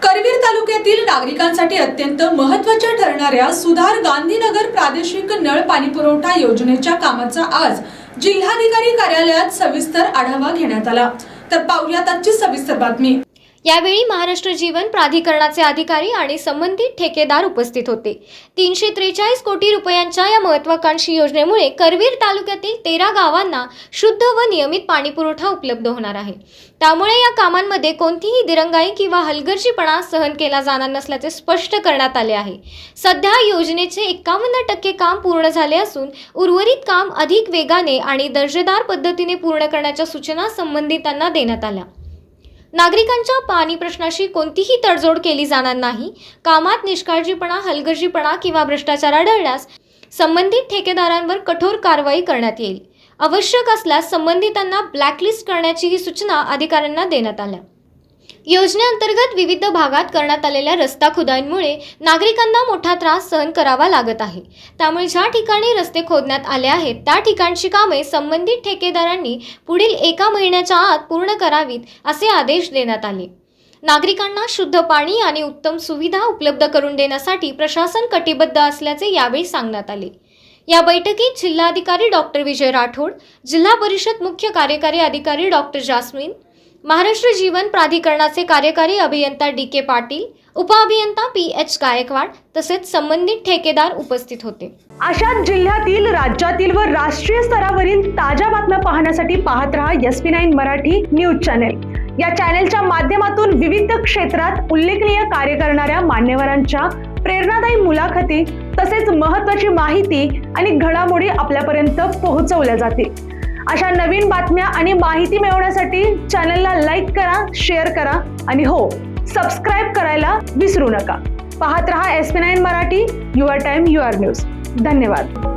करवीर तालुक्यातील नागरिकांसाठी अत्यंत महत्त्वाच्या ठरणाऱ्या सुधार गांधीनगर प्रादेशिक नळ पाणी पुरवठा योजनेच्या कामाचा आज जिल्हाधिकारी कार्यालयात सविस्तर आढावा घेण्यात आला। तर पाहूयात आजची सविस्तर बातमी। यावेळी महाराष्ट्र जीवन प्राधिकरणाचे अधिकारी आणि संबंधित ठेकेदार उपस्थित होते। 343 कोटी रुपयांच्या या महत्त्वाकांक्षी योजनेमुळे करवीर तालुक्यातील 13 गावांना शुद्ध व नियमित पाणी पुरवठा उपलब्ध होणार आहे। त्यामुळे या कामांमध्ये कोणतीही दिरंगाई किंवा हलगर्जीपणा सहन केला जाणार नसल्याचे स्पष्ट करण्यात आले आहे। सध्या योजनेचे 51% काम पूर्ण झाले असून उर्वरित काम अधिक वेगाने आणि दर्जेदार पद्धतीने पूर्ण करण्याच्या सूचना संबंधितांना देण्यात आल्या। नागरिकांच्या पाणी प्रश्नाशी कोणतीही तडजोड केली जाणार नाही। कामात निष्काळजीपणा, हलगर्जीपणा किंवा भ्रष्टाचार आढळल्यास संबंधित ठेकेदारांवर कठोर कारवाई करण्यात येईल। आवश्यक असल्यास संबंधितांना ब्लॅकलिस्ट करण्याचीही सूचना अधिकाऱ्यांना देण्यात आल्या। योजनेअंतर्गत विविध भागात करण्यात आलेल्या रस्ता खुदाईमुळे नागरिकांना मोठा त्रास सहन करावा लागत आहे। त्यामुळे ज्या ठिकाणी रस्ते खोदण्यात आले आहेत त्या ठिकाणची कामे संबंधित ठेकेदारांनी पुढील 1 महिन्याच्या आत पूर्ण करावीत असे आदेश देण्यात आले। नागरिकांना शुद्ध पाणी आणि उत्तम सुविधा उपलब्ध करून देण्यासाठी प्रशासन कटिबद्ध असल्याचे यावेळी सांगण्यात आले। या बैठकीत जिल्हाधिकारी डॉक्टर विजय राठोड, जिल्हा परिषद मुख्य कार्यकारी अधिकारी डॉक्टर जास्मिन, महाराष्ट्र जीवन प्राधिकरणाचे कार्यकारी अभियंता DK पाटील, उपअभियंता PH गायकवाड तसेच संबंधित ठेकेदार उपस्थित होते। अशाच जिल्ह्यातील, राज्यातील व राष्ट्रीय स्तरावरील ताज्या बातम्या पाहण्यासाठी पाहत रहा SP9 मराठी न्यूज चॅनेल। या चॅनेलच्या माध्यमातून विविध क्षेत्रात उल्लेखनीय कार्य करणाऱ्या मान्यवरांच्या प्रेरणादायी मुलाखती तसेच महत्त्वाची माहिती आणि घडामोडी आपल्यापर्यंत पोहोचवल्या जातील। अशा नवीन बातम्या आणि माहिती मिळवण्यासाठी चॅनलला लाईक करा, शेअर करा आणि हो, सबस्क्राईब करायला विसरू नका। पाहत रहा SP9 Marathi, your time your news. धन्यवाद।